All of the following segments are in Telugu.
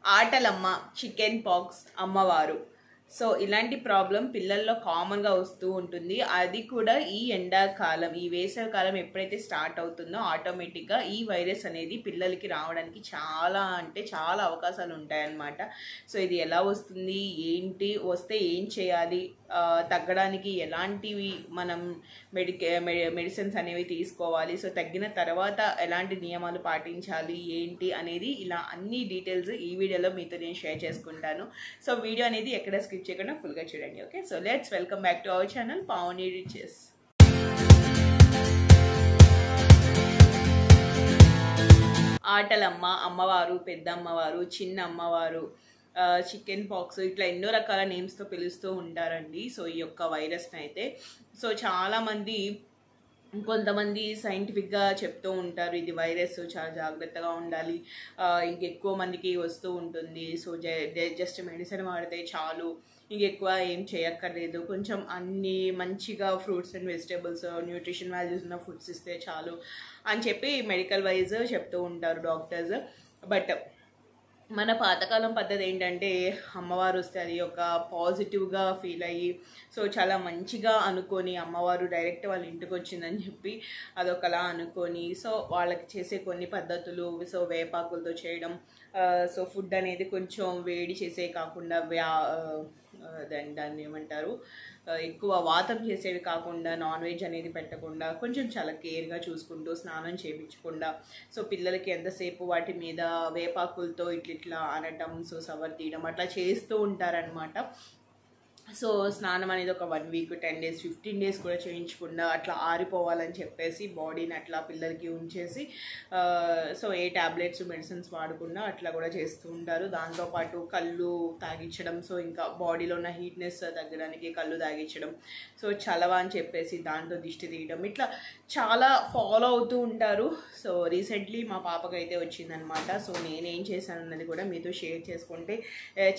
ఆటలమ్మ, చికెన్ పాక్స్, అమ్మవారు. సో ఇలాంటి ప్రాబ్లం పిల్లల్లో కామన్గా వస్తూ ఉంటుంది. అది కూడా ఈ ఎండాకాలం, ఈ వేసవి కాలం ఎప్పుడైతే స్టార్ట్ అవుతుందో ఆటోమేటిక్గా ఈ వైరస్ అనేది పిల్లలకి రావడానికి చాలా అంటే చాలా అవకాశాలు ఉంటాయన్నమాట. సో ఇది ఎలా వస్తుంది, ఏంటి, వస్తే ఏం చేయాలి, తగ్గడానికి ఎలాంటివి మనం మెడిసిన్స్ అనేవి తీసుకోవాలి, సో తగ్గిన తర్వాత ఎలాంటి నియమాలు పాటించాలి ఏంటి అనేది ఇలా అన్ని డీటెయిల్స్ ఈ వీడియోలో మీతో నేను షేర్ చేసుకుంటాను. సో వీడియో అనేది ఎక్కడ స్కిప్ చేయకుండా ఫుల్గా చూడండి. Okay, so let's welcome back to our channel Pavani riches. ఆటలమ్మ, అమ్మవారు, పెద్ద అమ్మవారు, చిన్న అమ్మవారు, చికెన్ పాక్స్, ఇట్లా ఎన్నో రకాల నేమ్స్తో పిలుస్తూ ఉంటారండి. సో ఈ యొక్క వైరస్ని అయితే సో చాలామంది, కొంతమంది సైంటిఫిక్గా చెప్తూ ఉంటారు ఇది వైరస్, చాలా జాగ్రత్తగా ఉండాలి, ఇంకెక్కువ మందికి వస్తూ ఉంటుంది, సో జస్ట్ మెడిసిన్ వాడితే చాలు, ఇంకెక్కువ ఏం చేయక్కర్లేదు, కొంచెం అన్ని మంచిగా fruits and vegetables, nutrition values ఉన్న ఫుడ్స్ ఇస్తే చాలు అని చెప్పి మెడికల్ వైజ్ చెప్తూ ఉంటారు డాక్టర్స్. బట్ మన పాతకాలం పద్ధతి ఏంటంటే అమ్మవారు వస్తే అది ఒక పాజిటివ్గా ఫీల్ అయ్యి, సో చాలా మంచిగా అనుకొని అమ్మవారు డైరెక్ట్ వాళ్ళ ఇంటికి వచ్చిందని చెప్పి అదొకలా అనుకొని, సో వాళ్ళకి చేసే కొన్ని పద్ధతులు, సో వేపాకులతో చేయడం, సో ఫుడ్ అనేది కొంచెం వేడి చేసే కాకుండా దాన్ని ఏమంటారు, ఎక్కువ వాతం చేసేవి కాకుండా, నాన్ వెజ్ అనేది పెట్టకుండా, కొంచెం చాలా కేర్గా చూసుకుంటూ స్నానం చేయించకుండా, సో పిల్లలకి ఎంతసేపు వాటి మీద వేపాకులతో ఇట్లా అనటం, సో సవర్ తీయడం అట్లా చేస్తూ ఉంటారనమాట. సో స్నానం అనేది ఒక 1 వీక్, 10 డేస్, 15 డేస్ కూడా చేయించకుండా అట్లా ఆరిపోవాలని చెప్పేసి బాడీని అట్లా పిల్లలకి ఉంచేసి, సో ఏ ట్యాబ్లెట్స్ మెడిసిన్స్ వాడకుండా అట్లా కూడా చేస్తూ ఉంటారు. దాంతోపాటు కళ్ళు తాగించడం, సో ఇంకా బాడీలో ఉన్న హీట్నెస్ తగ్గడానికి కళ్ళు తాగించడం, సో చలవ అని చెప్పేసి దాంతో దిష్టి తీయడం, ఇట్లా చాలా ఫాలో అవుతూ ఉంటారు. సో రీసెంట్లీ మా పాపకైతే వచ్చిందనమాట. సో నేనేం చేశాను అన్నది కూడా మీతో షేర్ చేసుకుంటే,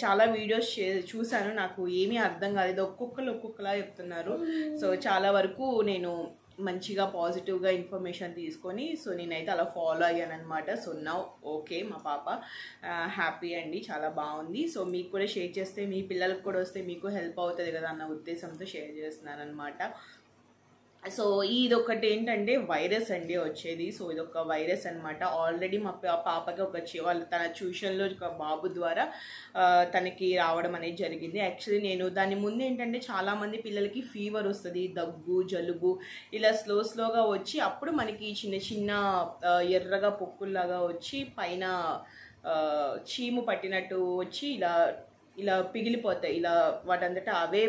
చాలా వీడియోస్ చూశాను, నాకు ఏమీ అర్థం కాలేదు, ఒక్కొక్కలా చెప్తున్నారు. సో చాలా వరకు నేను మంచిగా పాజిటివ్గా ఇన్ఫర్మేషన్ తీసుకొని, సో నేనైతే అలా ఫాలో అయ్యాను అనమాట. సో నౌ ఓకే, మా పాప హ్యాపీ అండి, చాలా బాగుంది. సో మీకు కూడా షేర్ చేస్తే మీ పిల్లలకు కూడా వస్తే మీకు హెల్ప్ అవుతుంది కదా అన్న ఉద్దేశంతో షేర్ చేస్తున్నాను అనమాట. సో ఇదొకటి ఏంటంటే వైరస్ అండి వచ్చేది. సో ఇదొక వైరస్ అనమాట. ఆల్రెడీ మా పాపకి వాళ్ళు తన ట్యూషన్లో ఒక బాబు ద్వారా తనకి రావడం అనేది జరిగింది. యాక్చువల్లీ నేను దాని ముందు ఏంటంటే చాలామంది పిల్లలకి ఫీవర్ వస్తుంది, దగ్గు, జలుబు ఇలా స్లోగా వచ్చి అప్పుడు మనకి చిన్న ఎర్రగా పొక్కుల్లాగా వచ్చి పైన చీము పట్టినట్టు వచ్చి ఇలా పిగిలిపోతాయి, ఇలా వాటంతటా అవే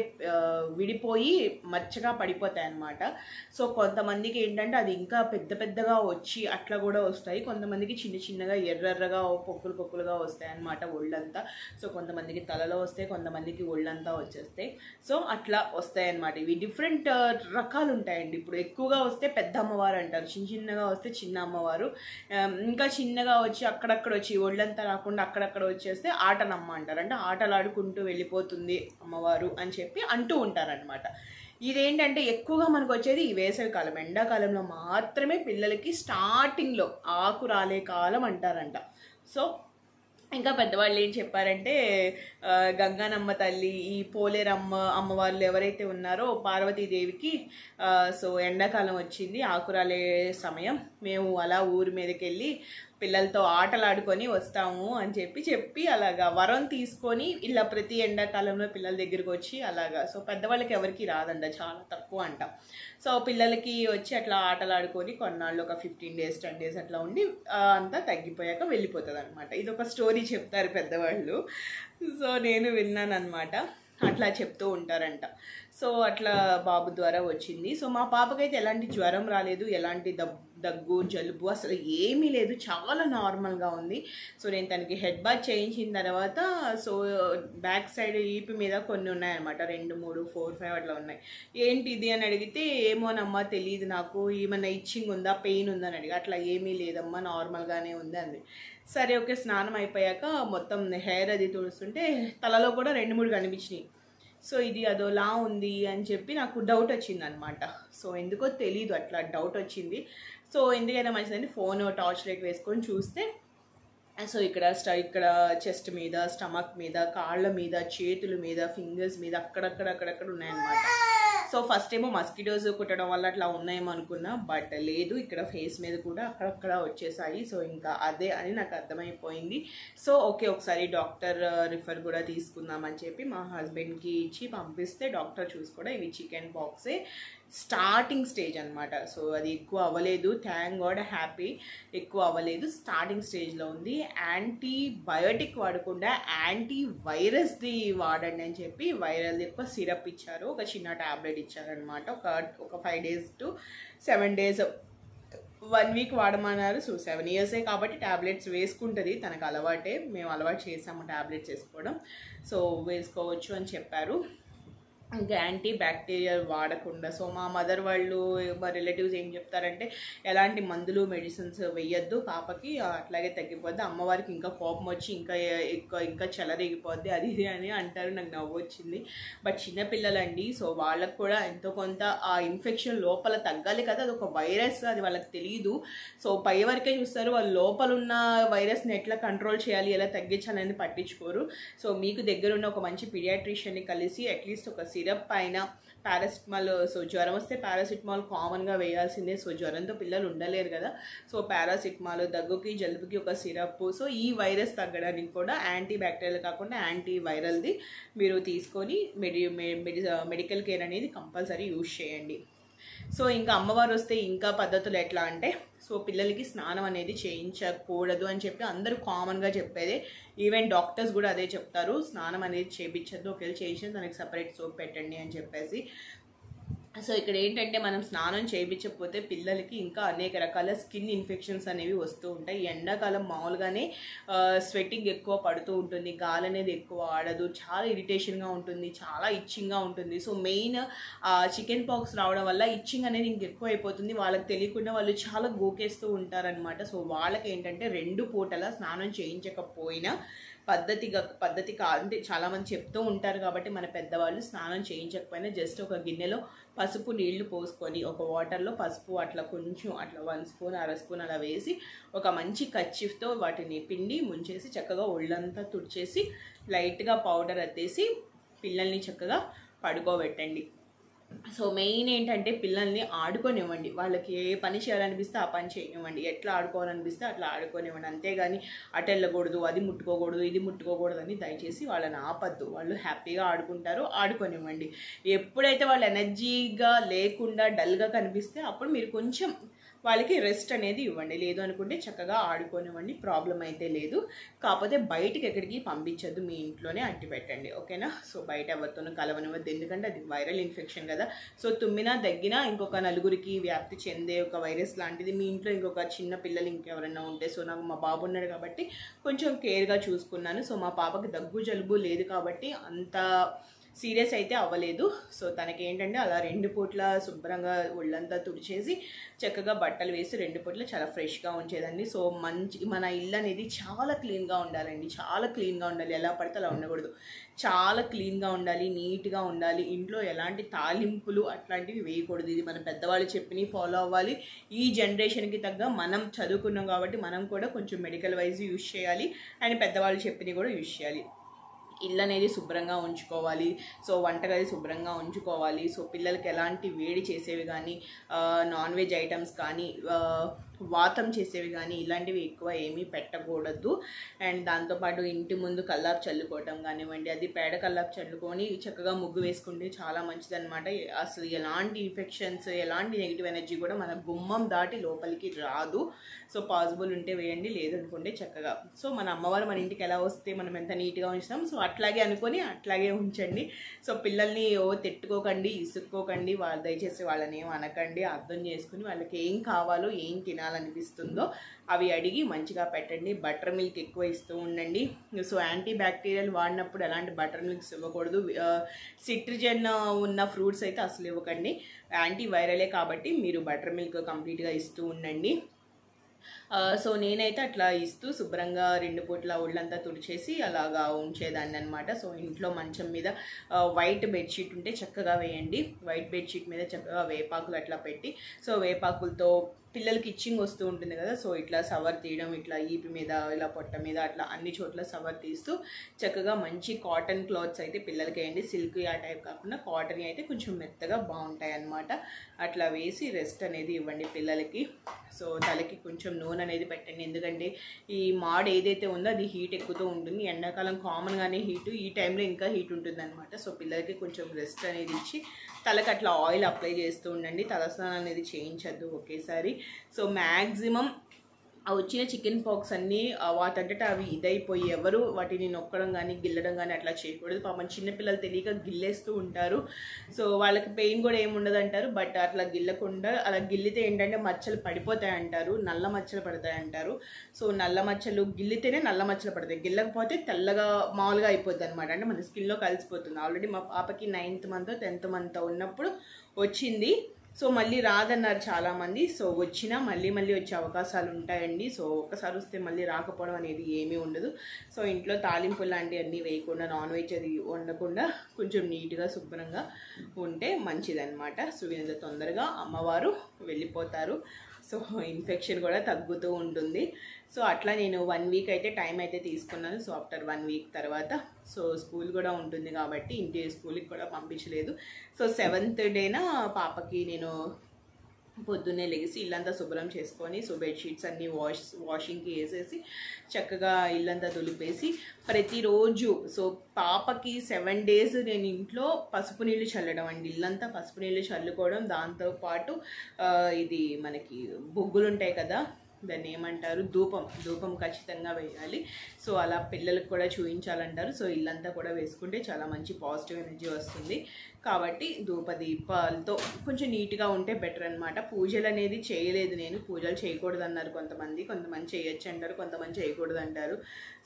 విడిపోయి మచ్చగా పడిపోతాయి అన్నమాట. సో కొంతమందికి ఏంటంటే అది ఇంకా పెద్దగా వచ్చి అట్లా కూడా వస్తాయి, కొంతమందికి చిన్నగా ఎర్రగా పొక్కులుగా వస్తాయి అన్నమాట ఒళ్ళంతా. సో కొంతమందికి తలలో వస్తాయి, కొంతమందికి ఒళ్ళంతా వచ్చేస్తాయి. సో అట్లా వస్తాయి అన్నమాట. ఇవి డిఫరెంట్ రకాలు ఉంటాయండి. ఇప్పుడు ఎక్కువగా వస్తే పెద్ద అమ్మవారు అంటారు, చిన్నగా వస్తే చిన్న అమ్మవారు, ఇంకా చిన్నగా వచ్చి అక్కడక్కడ వచ్చి ఒళ్ళంతా రాకుండా అక్కడక్కడ వచ్చేస్తే ఆటలమ్మ అంటారు. అంటే ఆటలాడుకుంటూ వెళ్ళిపోతుంది అమ్మవారు అని చెప్పి అంటూ ఉంటారనమాట. ఇదేంటంటే ఎక్కువగా మనకు వచ్చేది ఈ వేసవి కాలం, ఎండాకాలంలో మాత్రమే పిల్లలకి స్టార్టింగ్లో ఆకు రాలే కాలం అంటారంట. సో ఇంకా పెద్దవాళ్ళు ఏం చెప్పారంటే, గంగానమ్మ తల్లి, ఈ పోలేరమ్మ అమ్మవార్లు ఎవరైతే ఉన్నారో పార్వతీదేవికి సో ఎండాకాలం వచ్చింది, ఆకురాలే సమయం, మేము అలా ఊరి మీదకి వెళ్ళి పిల్లలతో ఆటలాడుకొని వస్తాము అని చెప్పి అలాగా వరం తీసుకొని ఇలా ప్రతి ఎండాకాలంలో పిల్లల దగ్గరికి వచ్చి అలాగా. సో పెద్దవాళ్ళకి ఎవరికి రాదంట, చాలా తక్కువ అంట. సో పిల్లలకి వచ్చి అట్లా ఆటలాడుకొని కొన్నాళ్ళు ఒక 15 డేస్ 10 డేస్ అట్లా ఉండి అంతా తగ్గిపోయాక వెళ్ళిపోతుంది అనమాట. ఇది ఒక స్టోరీ చెప్తారు పెద్దవాళ్ళు. సో నేను విన్నాను అనమాట, అట్లా చెప్తూ ఉంటారంట. సో అట్లా బాబు ద్వారా వచ్చింది. సో మా పాపకైతే ఎలాంటి జ్వరం రాలేదు, ఎలాంటి దగ్గు, జలుబు అసలు ఏమీ లేదు, చాలా నార్మల్గా ఉంది. సో నేను తనకి హెడ్ బాత్ చేయించిన తర్వాత సో బ్యాక్ సైడ్ ఈపి మీద కొన్ని ఉన్నాయన్నమాట, 2, 3, 4, 5 అట్లా ఉన్నాయి. ఏంటి ఇది అని అడిగితే, ఏమోనమ్మా తెలియదు నాకు, ఏమన్నా ఇచ్చింగ్ ఉందా, పెయిన్ ఉందా అని అడిగి, అట్లా ఏమీ లేదమ్మా నార్మల్గానే ఉంది అంది. సరే ఓకే, స్నానం అయిపోయాక మొత్తం హెయిర్ అది తుడుస్తుంటే తలలో కూడా 2, 3 కనిపించినాయి. సో ఇది అదోలా ఉంది అని చెప్పి నాకు డౌట్ వచ్చింది అనమాట. సో ఎందుకో తెలీదు, అట్లా డౌట్ వచ్చింది. సో ఎందుకైనా మంచిదని ఫోన్ టార్చ్ లైట్ వేసుకొని చూస్తే సో ఇక్కడ చెస్ట్ మీద, స్టమక్ మీద, కాళ్ళ మీద, చేతుల మీద, ఫింగర్స్ మీద అక్కడక్కడ ఉన్నాయన్నమాట. సో ఫస్ట్ ఏమో మస్కిటోస్ కుట్టడం వల్ల అట్లా ఉన్నాయేమో అనుకున్నా, బట్ లేదు, ఇక్కడ ఫేస్ మీద కూడా అక్కడక్కడ వచ్చేసాయి. సో ఇంకా అదే అని నాకు అర్థమైపోయింది. సో ఓకే, ఒకసారి డాక్టర్ రిఫర్ కూడా తీసుకుందామని చెప్పి మా హస్బెండ్కి ఇచ్చి పంపిస్తే డాక్టర్ చూసుకోవడం ఇవి చికెన్ పాక్సే స్టార్టింగ్ స్టేజ్ అనమాట. సో అది ఎక్కువ అవ్వలేదు, థ్యాంక్ గాడ్, హ్యాపీ. ఎక్కువ అవ్వలేదు, స్టార్టింగ్ స్టేజ్లో ఉంది. యాంటీబయోటిక్ వాడకుండా యాంటీ వైరస్ది వాడండి అని చెప్పి వైరల్ ఎక్కువ సిరప్ ఇచ్చారు, ఒక చిన్న ట్యాబ్లెట్ ఇచ్చారనమాట. ఒక 5 days to 7 days 1 week వాడమన్నారు. So 7 years కాబట్టి ట్యాబ్లెట్స్ వేసుకుంటుంది, తనకు అలవాటే, మేము అలవాటు చేసాము ట్యాబ్లెట్స్ వేసుకోవడం. సో వేసుకోవచ్చు అని చెప్పారు. ఇంకా యాంటీ బ్యాక్టీరియల్ వాడకుండా. సో మా మదర్ వాళ్ళు, మా రిలేటివ్స్ ఏం చెప్తారంటే ఎలాంటి మందులు మెడిసిన్స్ వేయద్దు పాపకి, అట్లాగే తగ్గిపోద్ది, అమ్మవారికి ఇంకా కోపం వచ్చి ఇంకా చెలరేగిపోద్ది అది ఇది అని అంటారు. నాకు నవ్వు వచ్చింది. బట్ చిన్నపిల్లలండి, సో వాళ్ళకు కూడా ఎంతో కొంత ఆ ఇన్ఫెక్షన్ లోపల తగ్గాలి కదా, అది ఒక వైరస్, అది వాళ్ళకి తెలియదు. సో పై వరకే చూస్తారు, వాళ్ళు లోపల ఉన్న వైరస్ని ఎట్లా కంట్రోల్ చేయాలి, ఎలా తగ్గించాలని పట్టించుకోరు. సో మీకు దగ్గరున్న ఒక మంచి పీడియాట్రిషియన్ని కలిసి అట్లీస్ట్ ఒక సిరప్ పైన పారాసిటమాల్, సో జ్వరం వస్తే పారాసిటమాల్ కామన్గా వేయాల్సిందే. సో జ్వరంతో పిల్లలు ఉండలేరు కదా, సో పారాసిటమాల్, దగ్గుకి జలుబుకి ఒక సిరప్. సో ఈ వైరస్ తగ్గడానికి కూడా యాంటీ బ్యాక్టీరియల్ కాకుండా యాంటీ వైరల్ది మీరు తీసుకొని మెడికల్ కేర్ అనేది కంపల్సరీ యూజ్ చేయండి. సో ఇంకా అమ్మవారు వస్తే ఇంకా పద్ధతులు ఎట్లా అంటే, సో పిల్లలకి స్నానం అనేది చేయించకూడదు అని చెప్పి అందరూ కామన్గా చెప్పేదే, ఈవెన్ డాక్టర్స్ కూడా అదే చెప్తారు, స్నానం అనేది చేయించద్దు, ఒకవేళ చేయించండి దానికి సపరేట్ సోప్ పెట్టండి అని చెప్పేసి. సో ఇక్కడ ఏంటంటే మనం స్నానం చేయించకపోతే పిల్లలకి ఇంకా అనేక రకాల స్కిన్ ఇన్ఫెక్షన్స్ అనేవి వస్తూ ఉంటాయి. ఎండాకాలం మామూలుగానే స్వెట్టింగ్ ఎక్కువ పడుతూ ఉంటుంది, గాలి అనేది ఎక్కువ ఆడదు, చాలా ఇరిటేషన్గా ఉంటుంది, చాలా ఇచ్చింగ్గా ఉంటుంది. సో మెయిన్ చికెన్ పాక్స్ రావడం వల్ల ఇచ్చింగ్ అనేది ఇంకెక్కువ అయిపోతుంది, వాళ్ళకి తెలియకుండా వాళ్ళు చాలా గోకేస్తూ ఉంటారనమాట. సో వాళ్ళకి ఏంటంటే 2 పూటల స్నానం చేయించకపోయినా పద్ధతి అంటే చాలామంది చెప్తూ ఉంటారు కాబట్టి మన పెద్దవాళ్ళు స్నానం చేయించకపోయినా జస్ట్ ఒక గిన్నెలో పసుపు నీళ్లు పోసుకొని ఒక వాటర్లో పసుపు అట్లా కొంచెం అట్లా 1 స్పూన్ 1/2 స్పూన్ అలా వేసి ఒక మంచి కర్చీఫ్తో వాటిని పిండి ముంచేసి చక్కగా ఒళ్ళంతా తుడిచేసి లైట్గా పౌడర్ అద్దేసి పిల్లల్ని చక్కగా పడుకోబెట్టండి. సో మెయిన్ ఏంటంటే పిల్లల్ని ఆడుకోనివ్వండి, వాళ్ళకి ఏ పని చేయాలనిపిస్తే ఆ పని చేయనివ్వండి, ఎట్లా ఆడుకోవాలనిపిస్తే అట్లా ఆడుకోనివ్వండి. అంతేగాని అటు వెళ్ళకూడదు, అది ముట్టుకోకూడదు, ఇది ముట్టుకోకూడదు అని దయచేసి వాళ్ళని ఆపద్దు. వాళ్ళు హ్యాపీగా ఆడుకుంటారు, ఆడుకోనివ్వండి. ఎప్పుడైతే వాళ్ళు ఎనర్జీగా లేకుండా డల్గా కనిపిస్తే అప్పుడు మీరు కొంచెం వాళ్ళకి రెస్ట్ అనేది ఇవ్వండి. లేదు అనుకుంటే చక్కగా ఆడుకోనివ్వండి, ప్రాబ్లం అయితే లేదు. కాకపోతే బయటికి ఎక్కడికి పంపించద్దు, మీ ఇంట్లోనే అట్టి పెట్టండి, ఓకేనా. సో బయట ఎవరితోనూ కలవనివ్వద్దు, ఎందుకంటే అది వైరల్ ఇన్ఫెక్షన్ కదా. సో తుమ్మినా దగ్గినా ఇంకొక నలుగురికి వ్యాప్తి చెందే ఒక వైరస్ లాంటిది. మీ ఇంట్లో ఇంకొక చిన్న పిల్లలు ఇంకెవరైనా ఉంటే, సో నాకు మా బాబు ఉన్నాడు కాబట్టి కొంచెం కేర్గా చూసుకున్నాను. సో మా పాపకి దగ్గు జలుబు లేదు కాబట్టి అంత సీరియస్ అయితే అవ్వలేదు. సో తనకి ఏంటంటే అలా 2 పూట్ల శుభ్రంగా ఒళ్ళంతా తుడిచేసి చక్కగా బట్టలు వేసి 2 పూట్ల చాలా ఫ్రెష్గా ఉంచేదండి. సో మన ఇల్లు అనేది చాలా క్లీన్గా ఉండాలండి, చాలా క్లీన్గా ఉండాలి, ఎలా పడితే అలా ఉండకూడదు, చాలా క్లీన్గా ఉండాలి, నీట్గా ఉండాలి. ఇంట్లో ఎలాంటి తాలింపులు అట్లాంటివి వేయకూడదు. ఇది మన పెద్దవాళ్ళు చెప్పినవి ఫాలో అవ్వాలి. ఈ జనరేషన్కి తగ్గ మనం చదువుకున్నాం కాబట్టి మనం కూడా కొంచెం మెడికల్ వైజ్ యూజ్ చేయాలి, అండ్ పెద్దవాళ్ళు చెప్పినవి కూడా యూజ్ చేయాలి. ఇల్లు అనేది శుభ్రంగా ఉంచుకోవాలి, సో వంటగది శుభ్రంగా ఉంచుకోవాలి. సో పిల్లలకి ఎలాంటి వేడి చేసేవి కానీ, నాన్ వెజ్ ఐటమ్స్ కానీ, వాతం చేసేవి కానీ ఇలాంటివి ఎక్కువ ఏమీ పెట్టకూడదు. అండ్ దాంతోపాటు ఇంటి ముందు కల్లాపు చల్లుకోవటం కానివ్వండి, అది పేడ కల్లాపు చల్లుకొని చక్కగా ముగ్గు వేసుకుంటే చాలా మంచిదన్నమాట. అసలు ఎలాంటి ఇన్ఫెక్షన్స్, ఎలాంటి నెగిటివ్ ఎనర్జీ కూడా మన గుమ్మం దాటి లోపలికి రాదు. సో పాసిబుల్ ఉంటే వేయండి, లేదనుకుంటే చక్కగా. సో మన అమ్మవారు మన ఇంటికి ఎలా వస్తే మనం ఎంత నీట్గా ఉంచుతాం, సో అట్లాగే అనుకొని అట్లాగే ఉంచండి. సో పిల్లల్ని తిట్టుకోకండి, ఇసుక్కోకండి, దయచేసి వాళ్ళని ఏం అనకండి, అర్థం చేసుకుని వాళ్ళకి ఏం కావాలో ఏం తినాలనిపిస్తుందో అవి అడిగి మంచిగా పెట్టండి. బటర్ మిల్క్ ఎక్కువ ఇస్తూ ఉండండి. సో యాంటీ బ్యాక్టీరియల్ వాడినప్పుడు ఎలాంటి బటర్ మిల్క్స్ ఇవ్వకూడదు. సిట్రిజన్ ఉన్న ఫ్రూట్స్ అయితే అసలు ఇవ్వకండి, యాంటీ వైరలే కాబట్టి మీరు బటర్ మిల్క్ కంప్లీట్గా ఇస్తూ ఉండండి. సో నేనైతే అట్లా ఇస్తూ శుభ్రంగా 2 పూట్ల ఒళ్ళంతా తుడిచేసి అలాగా ఉంచేదాన్ని అనమాట. సో ఇంట్లో మంచం మీద వైట్ బెడ్షీట్ ఉంటే చక్కగా వేయండి. వైట్ బెడ్షీట్ మీద చక్కగా వేపాకులు అట్లా పెట్టి, సో వేపాకులతో పిల్లలకి ఇచ్చింగ్ వస్తూ ఉంటుంది కదా, సో ఇట్లా సవర్ తీయడం, ఇట్లా ఈపి మీద ఇలా పొట్ట మీద అట్లా అన్ని చోట్ల సవర్ తీస్తూ చక్కగా మంచి కాటన్ క్లాత్స్ అయితే పిల్లలకి వేయండి. సిల్క్ ఆ టైప్ కాకుండా కాటన్ అయితే కొంచెం మెత్తగా బాగుంటాయి అన్నమాట. అట్లా వేసి రెస్ట్ అనేది ఇవ్వండి పిల్లలకి. సో తలకి కొంచెం నూనె అనేది పెట్టండి, ఎందుకంటే ఈ మాడ్ ఏదైతే ఉందో అది హీట్ ఎక్కుతూ ఉంటుంది. ఎండాకాలం కామన్గానే హీటు, ఈ టైంలో ఇంకా హీట్ ఉంటుంది అనమాట. సో పిల్లలకి కొంచెం రెస్ట్ అనేది ఇచ్చి తలకి అట్లా ఆయిల్ అప్లై చేస్తూ ఉండండి. తలస్నానం అనేది చేయించద్దు ఒకేసారి. సో మ్యాక్సిమం ఆ వచ్చిన చికెన్ పాక్స్ అన్నీ వాటంతటా అవి ఇదైపోయి ఎవరు వాటిని నొక్కడం కానీ గిల్లడం కానీ అట్లా చేయకూడదు. పాపం చిన్నపిల్లలు తెలియక గిల్లేస్తూ ఉంటారు. సో వాళ్ళకి పెయిన్ కూడా ఏమి ఉండదు అంటారు, బట్ అట్లా గిల్లకుండా, అలా గిల్లితే ఏంటంటే మచ్చలు పడిపోతాయి అంటారు, నల్ల మచ్చలు పడతాయి అంటారు. సో నల్ల మచ్చలు గిల్లితేనే నల్ల మచ్చలు పడతాయి, గిల్లకపోతే తెల్లగా మామూలుగా అయిపోద్ది అనమాట. అంటే మన స్కిన్లో కలిసిపోతుంది. ఆల్రెడీ మా పాపకి 9th month 10th month ఉన్నప్పుడు వచ్చింది. సో మళ్ళీ రాదన్నారు చాలామంది. సో వచ్చినా మళ్ళీ వచ్చే అవకాశాలు ఉంటాయండి. సో ఒక్కసారి వస్తే మళ్ళీ రాకపోవడం అనేది ఏమీ ఉండదు. సో ఇంట్లో తాలింపులు లాంటివి అన్నీ వేయకుండా, నాన్ వెజ్ అది వండకుండా కొంచెం నీట్గా శుభ్రంగా ఉంటే మంచిదన్నమాట. సో ఇంత తొందరగా అమ్మవారు వెళ్ళిపోతారు. సో ఇన్ఫెక్షన్ కూడా తగ్గుతూ ఉంటుంది. సో అట్లా నేను 1 week అయితే టైం అయితే తీసుకున్నాను. సో ఆఫ్టర్ 1 week తర్వాత సో స్కూల్ కూడా ఉంటుంది కాబట్టి ఇంటి స్కూల్కి కూడా పంపించలేదు. సో 7th డేన పాపకి నేను పొద్దున్నే లెగిసి ఇల్లంతా శుభ్రం చేసుకొని, సో బెడ్షీట్స్ అన్నీ వాషింగ్కి వేసేసి చక్కగా ఇల్లంతా దులిపేసి ప్రతిరోజు, సో పాపకి 7 days నేను ఇంట్లో పసుపు నీళ్ళు చల్లడం అండి. ఇల్లంతా పసుపు నీళ్ళు చల్లుకోవడం, దాంతోపాటు ఇది మనకి బొగ్గులు ఉంటాయి కదా, దాన్ని ఏమంటారు, ధూపం ఖచ్చితంగా వేయాలి. సో అలా పిల్లలకు కూడా చూపించాలంటారు. సో ఇల్లంతా కూడా వేసుకుంటే చాలా మంచి పాజిటివ్ ఎనర్జీ వస్తుంది. కాబట్టి దీపాలతో కొంచెం నీట్గా ఉంటే బెటర్ అనమాట. పూజలు అనేది చేయలేదు నేను, పూజలు చేయకూడదు అన్నారు కొంతమంది చేయొచ్చు అంటారు, కొంతమంది చేయకూడదు అంటారు.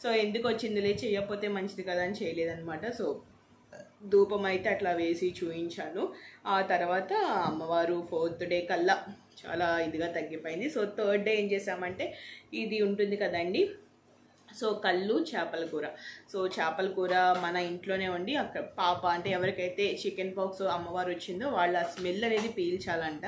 సో ఎందుకు వచ్చిందిలే, చేయకపోతే మంచిది కదా అని చేయలేదన్నమాట. సో ధూపం అయితే అట్లా వేసి చూయించాను. ఆ తర్వాత అమ్మవారు 4th day కల్లా చాలా ఇదిగా తగ్గిపోయింది. సో 3rd day ఏం చేసామంటే ఇది ఉంటుంది కదండి, సో కళ్ళు చేపల కూర. సో చేపల కూర మన ఇంట్లోనే వండి, అక్కడ పాప అంటే ఎవరికైతే చికెన్ పాక్స్ అమ్మవారు వచ్చిందో వాళ్ళ స్మెల్ అనేది పీల్చాలంట.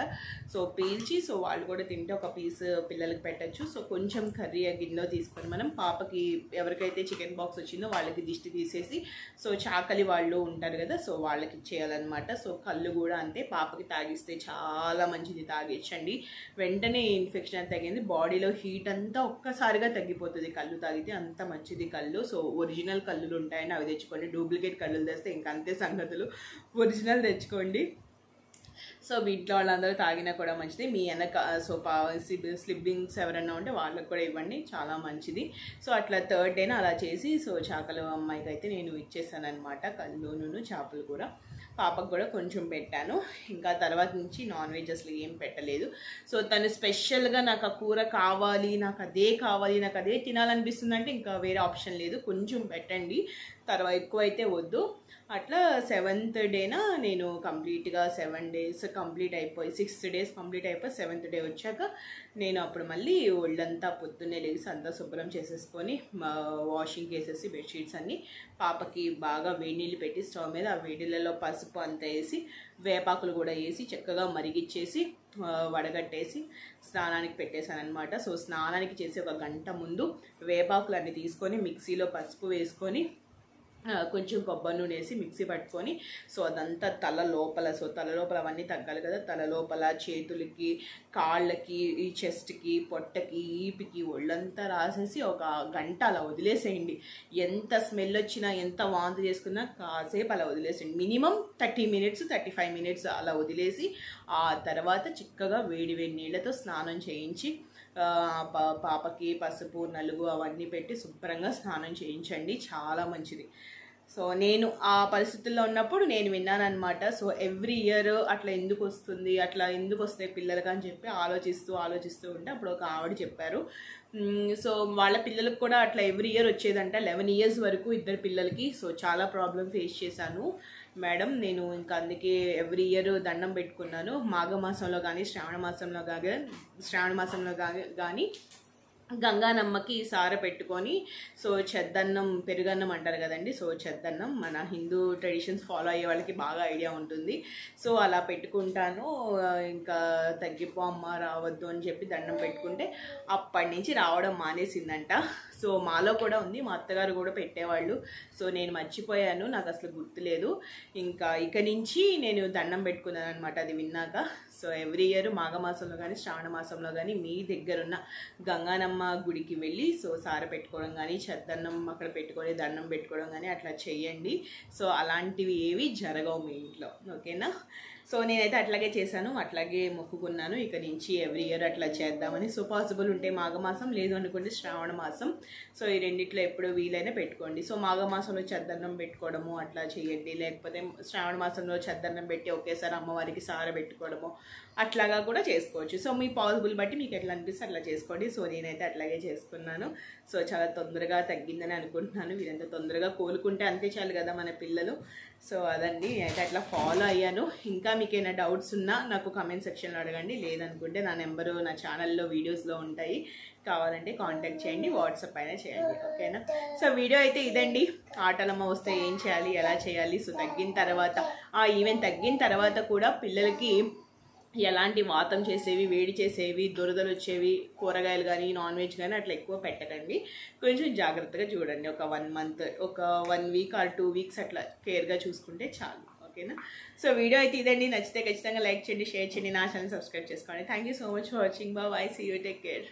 సో పీల్చి సో వాళ్ళు కూడా తింటే ఒక పీస్ పిల్లలకి పెట్టచ్చు. సో కొంచెం కర్రీ గిన్నెలో తీసుకొని మనం పాపకి ఎవరికైతే చికెన్ పాక్స్ వచ్చిందో వాళ్ళకి దిష్టి తీసేసి, సో చాకలి వాళ్ళు ఉంటారు కదా, సో వాళ్ళకి ఇచ్చేయాలన్నమాట. సో కళ్ళు కూడా అంతే, పాపకి తాగిస్తే చాలా మంచిది, తాగించండి. వెంటనే ఇన్ఫెక్షన్ తగ్గింది, బాడీలో హీట్ అంతా ఒక్కసారిగా తగ్గిపోతుంది కళ్ళు తాగితే, అంత మంచిది కళ్ళు. సో ఒరిజినల్ కళ్ళులు ఉంటాయని అవి తెచ్చుకోండి. డూప్లికేట్ కళ్ళు తెస్తే ఇంకా అంతే సంగతులు, ఒరిజినల్ తెచ్చుకోండి. సో వీటిలో వాళ్ళందరూ తాగినా కూడా మంచిది. మీ వెనక సో స్లిబ్లింగ్స్ ఎవరైనా ఉంటే వాళ్ళకి కూడా ఇవ్వండి, చాలా మంచిది. సో అట్లా 3rd day అలా చేసి సో చాకలి అమ్మాయికి అయితే నేను ఇచ్చేసాను అనమాట, కళ్ళును చేపలు కూర. పాపకు కూడా కొంచెం పెట్టాను. ఇంకా తర్వాత నుంచి నాన్ వెజ్ అసలు ఏం పెట్టలేదు. సో తను స్పెషల్గా నాకు ఆ కూర కావాలి, నాకు అదే తినాలనిపిస్తుంది అంటే ఇంకా వేరే ఆప్షన్ లేదు, కొంచెం పెట్టండి, తర్వాత ఎక్కువైతే వద్దు. అట్లా 7th day నేను కంప్లీట్గా 7 days కంప్లీట్ అయిపోయి 6 days కంప్లీట్ అయిపోయి 7th day వచ్చాక నేను అప్పుడు మళ్ళీ ఒళ్ళంతా పొద్దున్నే లేసి అంతా శుభ్రం చేసేసుకొని వాషింగ్ వేసేసి బెడ్షీట్స్ అన్నీ పాపకి బాగా వేడి నీళ్ళు పెట్టి స్టవ్ మీద, ఆ వేడిళ్ళలో పసుపు అంతా వేసి వేపాకులు కూడా వేసి చక్కగా మరిగిచ్చేసి వడగట్టేసి స్నానానికి పెట్టేశాను అనమాట. సో స్నానానికి చేసి 1 గంట ముందు వేపాకులు అన్నీ తీసుకొని మిక్సీలో పసుపు వేసుకొని కొంచెం కొబ్బరి నూనె వేసి మిక్సీ పట్టుకొని, సో అదంతా తల లోపల అవన్నీ తగ్గాలి కదా, తల లోపల, చేతులకి, కాళ్ళకి, ఈ చెస్ట్కి, పొట్టకి, ఈపికి ఒళ్ళంతా రాసేసి 1 గంట అలా వదిలేసేయండి. ఎంత స్మెల్ వచ్చినా, ఎంత వాంతి చేసుకున్నా కాసేపు అలా వదిలేసేయండి. మినిమం 30 minutes 35 minutes అలా వదిలేసి ఆ తర్వాత చిక్కగా వేడి నీళ్ళతో స్నానం చేయించి పాపకి పసుపు, నలుగు అవన్నీ పెట్టి శుభ్రంగా స్నానం చేయించండి, చాలా మంచిది. సో నేను ఆ పరిస్థితుల్లో ఉన్నప్పుడు నేను విన్నానమాట. సో ఎవ్రీ ఇయర్ అట్లా ఎందుకు వస్తుంది, అట్లా ఎందుకు వస్తాయి పిల్లలకి అని చెప్పి ఆలోచిస్తూ ఉంటే అప్పుడు ఒక ఆవిడ చెప్పారు. సో వాళ్ళ పిల్లలకు కూడా అట్లా ఎవ్రీ ఇయర్ వచ్చేదంట, 11 years వరకు 2 పిల్లలకి. సో చాలా ప్రాబ్లం ఫేస్ చేశాను మేడం నేను, ఇంకా అందుకే ఎవ్రీ ఇయర్ దండం పెట్టుకున్నాను. మాఘమాసంలో కానీ శ్రావణ మాసంలో కానీ గంగానమ్మకి సార పెట్టుకొని, సో చెద్దన్నం పెరుగన్నం అంటారు కదండి, సో చెద్దన్నం మన హిందూ ట్రెడిషన్స్ ఫాలో అయ్యే వాళ్ళకి బాగా ఐడియా ఉంటుంది. సో అలా పెట్టుకుంటాను. ఇంకా తగ్గిపో అమ్మ రావద్దు అని చెప్పి దండం పెట్టుకుంటే అప్పటి నుంచి రావడం మానేసిందంట. సో మాలో కూడా ఉంది, మా అత్తగారు కూడా పెట్టేవాళ్ళు. సో నేను మర్చిపోయాను, నాకు అసలు గుర్తులేదు. ఇంకా ఇక నుంచి నేను దండం పెట్టుకున్నాను అనమాట అది విన్నాక. సో ఎవ్రీ ఇయర్ మాఘమాసంలో కానీ శ్రావణ మాసంలో కానీ మీ దగ్గరున్న గంగానమ్మ గుడికి వెళ్ళి సో సార పెట్టుకోవడం కానీ చద్దన్నం అక్కడ పెట్టుకొని దండం పెట్టుకోవడం కానీ అట్లా చేయండి. సో అలాంటివి ఏవి జరగవు మీ ఇంట్లో, ఓకేనా? సో నేనైతే అట్లాగే చేశాను, అట్లాగే మొక్కుకున్నాను. ఇక నుంచి ఎవ్రీ ఇయర్ అట్లా చేద్దామని. సో పాసిబుల్ ఉంటే మాఘమాసం, లేదు అనుకోండి శ్రావణ మాసం. సో ఈ రెండిట్లో ఎప్పుడు వీలైనా పెట్టుకోండి. సో మాఘమాసంలో చద్దన్నం పెట్టుకోవడము అట్లా చేయండి, లేకపోతే శ్రావణ మాసంలో చద్దన్నం పెట్టి ఒకేసారి అమ్మవారికి సార పెట్టుకోవడము అట్లాగా కూడా చేసుకోవచ్చు. సో మీ పాసిబుల్ బట్టి మీకు ఎట్లా అనిపిస్తే అట్లా చేసుకోండి. సో నేనైతే అట్లాగే చేసుకున్నాను. సో చాలా తొందరగా తగ్గిందని అనుకుంటున్నాను. వీరంత తొందరగా కోలుకుంటే అంతే చాలు కదా మన పిల్లలు. సో అదండి, నేనైతే అట్లా ఫాలో అయ్యాను. ఇంకా మీకు ఏమైనా డౌట్స్ ఉన్నా నాకు కామెంట్ సెక్షన్లో అడగండి, లేదనుకుంటే నా నెంబరు నా ఛానల్లో వీడియోస్లో ఉంటాయి, కావాలంటే కాంటాక్ట్ చేయండి, వాట్సాప్ అయినా చేయండి, ఓకేనా? సో వీడియో అయితే ఇదండి. ఆటలమ్మ వస్తే ఏం చేయాలి, ఎలా చేయాలి, సో తగ్గిన తర్వాత ఈవెన్ తగ్గిన తర్వాత కూడా పిల్లలకి ఎలాంటి వాతం చేసేవి, వేడి చేసేవి, దురదలు వచ్చేవి కూరగాయలు కానీ నాన్ వెజ్ కానీ అట్లా ఎక్కువ పెట్టకండి. కొంచెం జాగ్రత్తగా చూడండి. ఒక 1 మంత్, ఒక 1 వీక్ ఆర్ 2 వీక్స్ అట్లా కేర్గా చూసుకుంటే చాలు, ఓకేనా? సో వీడియో అయితే ఇదండి. నచ్చితే ఖచ్చితంగా లైక్ చేయండి, షేర్ చేయండి, నా ఛానల్ సబ్స్క్రైబ్ చేసుకోండి. Thank you so much for watching. Bye, see you, take care.